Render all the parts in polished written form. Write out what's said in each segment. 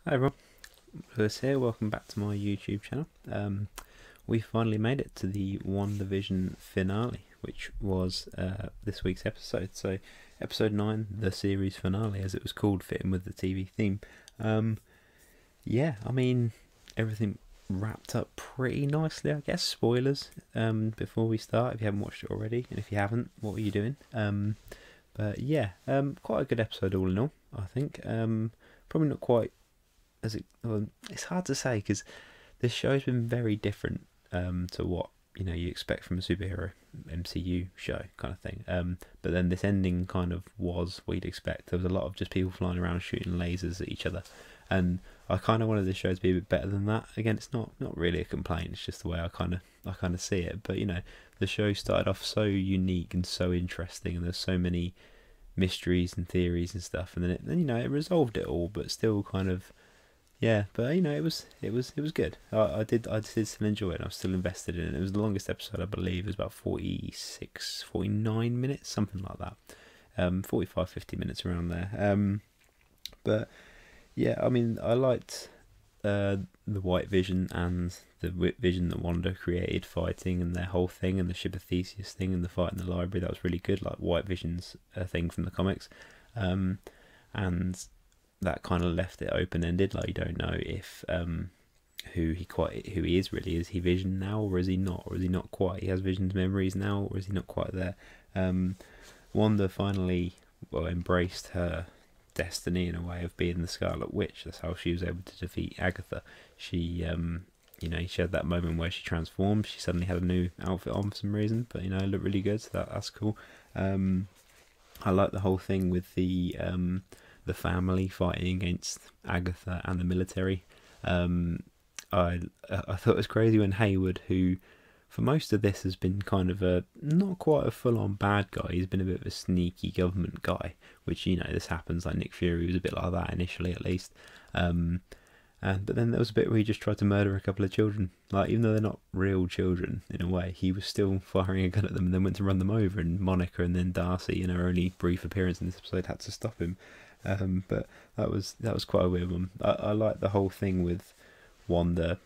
Hi everyone, Lewis here, welcome back to my YouTube channel. We finally made it to the WandaVision finale, which was this week's episode. So episode 9, the series finale as it was called, fitting with the TV theme. Yeah, I mean, everything wrapped up pretty nicely, I guess. Spoilers before we start, if you haven't watched it already, and if you haven't, what are you doing? But yeah, quite a good episode all in all, I think. Probably not quite well, it's hard to say because this show's been very different to what you expect from a superhero MCU show kind of thing. But then this ending kind of was what you'd expect. There was a lot of just people flying around shooting lasers at each other, and I kind of wanted this show to be a bit better than that. Again, it's not really a complaint. It's just the way I kind of see it. But the show started off so unique and so interesting, and there's so many mysteries and theories and stuff, and then it resolved it all, but still kind of. Yeah, but it was good. I did still enjoy it. I was still invested in it. It was the longest episode, I believe. It was about 46, 49 minutes, something like that. 45, 50 minutes around there. But yeah, I mean, I liked the White Vision and the Vision that Wanda created fighting, and their whole thing, and the ship of Theseus thing, and the fight in the library. That was really good. Like White Vision's thing from the comics, and that kind of left it open-ended. Like you don't know if who he is really. Is he Vision now, or is he not? Or is he not quite? He has Vision's memories now, or is he not quite there? Wanda finally embraced her destiny in a way of being the Scarlet Witch. That's how she was able to defeat Agatha. She she had that moment where she transformed. She suddenly had a new outfit on for some reason, but it looked really good, so that's cool. I like the whole thing with the family fighting against Agatha and the military. I thought it was crazy when Hayward, who for most of this has been kind of not quite a full-on bad guy, he's been a bit of a sneaky government guy, which this happens. Like Nick Fury was a bit like that initially, at least. But then there was a bit where he just tried to murder a couple of children. Like, even though they're not real children in a way, he was still firing a gun at them, and then went to run them over. And Monica and then Darcy, in her only brief appearance in this episode, had to stop him. But that was quite a weird one. I like the whole thing with Wanda,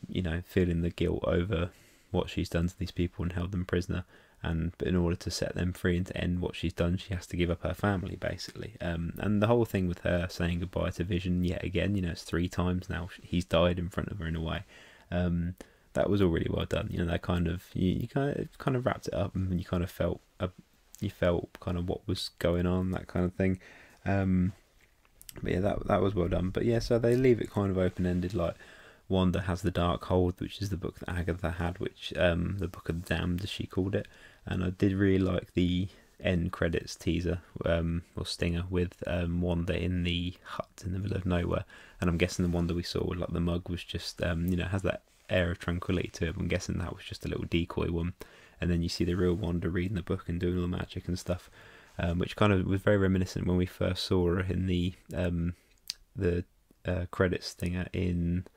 feeling the guilt over what she's done to these people and held them prisoner. But in order to set them free and to end what she's done, she has to give up her family, basically. And the whole thing with her saying goodbye to Vision yet again, it's 3 times now he's died in front of her in a way. That was all really well done. That kind of you kind of wrapped it up, and you kind of felt kind of what was going on, that kind of thing. But yeah, that was well done. But yeah, so they leave it kind of open-ended. Like, Wanda has the Dark Hold, which is the book that Agatha had, which the Book of the Damned, as she called it. And I did really like the end credits teaser or stinger with Wanda in the hut in the middle of nowhere. And I'm guessing the Wanda we saw with like the mug was just has that air of tranquility to it. I'm guessing that was just a little decoy one. And then you see the real Wanda reading the book and doing all the magic and stuff. Which kind of was very reminiscent when we first saw her in the credits stinger in,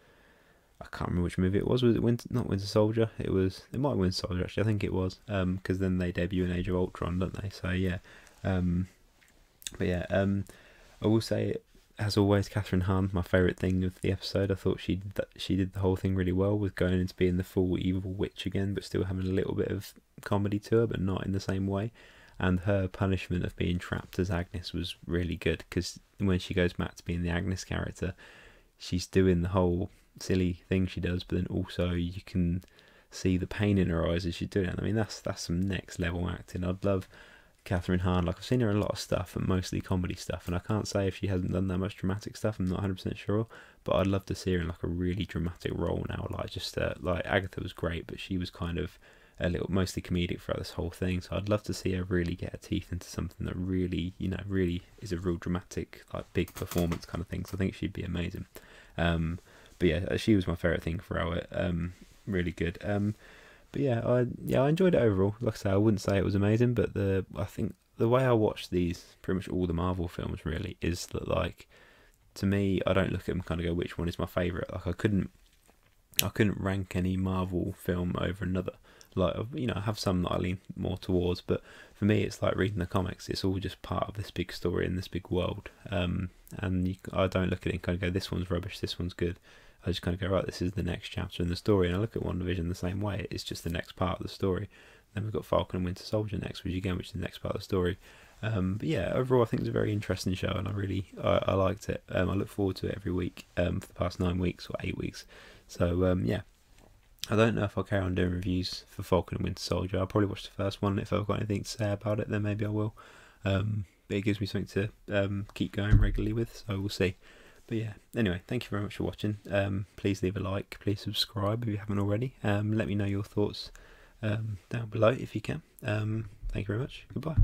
I can't remember which movie it was. Was it not Winter Soldier? It might have been Winter Soldier, actually. I think it was, because then they debut in Age of Ultron, don't they? So yeah, but yeah, I will say, as always, Catherine Hahn, my favourite thing of the episode. I thought she did the whole thing really well with going into being the full evil witch again, but still having a little bit of comedy to her, but not in the same way. And her punishment of being trapped as Agnes was really good, because when she goes back to being the Agnes character, she's doing the whole silly thing she does, but then also you can see the pain in her eyes as she's doing it. I mean, that's some next level acting. I'd love Catherine Hahn. Like, I've seen her in a lot of stuff, and mostly comedy stuff, and I can't say if she hasn't done that much dramatic stuff. I'm not 100% sure, but I'd love to see her in like a really dramatic role now. Like, just like Agatha was great, but she was kind of a little mostly comedic throughout this whole thing. So I'd love to see her really get her teeth into something that really really is a real dramatic, like, big performance kind of thing. So I think she'd be amazing. But yeah, she was my favourite thing throughout it. Really good. But yeah, I enjoyed it overall. Like I say, I wouldn't say it was amazing, but I think the way I watch these, pretty much all the Marvel films really, is that, like, to me, I don't look at them kind of go, which one is my favourite. Like, I couldn't rank any Marvel film over another. Like, you know, I have some that I lean more towards, but for me, it's like reading the comics. It's all just part of this big story in this big world. And I don't look at it and kind of go, this one's rubbish, this one's good. I just kind of go, right, this is the next chapter in the story. And I look at WandaVision the same way. It's just the next part of the story. Then we've got Falcon and Winter Soldier next, which is the next part of the story. But yeah, overall, I think it's a very interesting show, and I liked it. I look forward to it every week for the past 9 weeks or 8 weeks. So yeah, I don't know if I'll carry on doing reviews for Falcon and Winter Soldier. I'll probably watch the first one. If I've got anything to say about it, then maybe I will. But it gives me something to keep going regularly with, so we'll see. But yeah, anyway, thank you very much for watching. Please leave a like, please subscribe if you haven't already. Let me know your thoughts down below if you can. Thank you very much. Goodbye.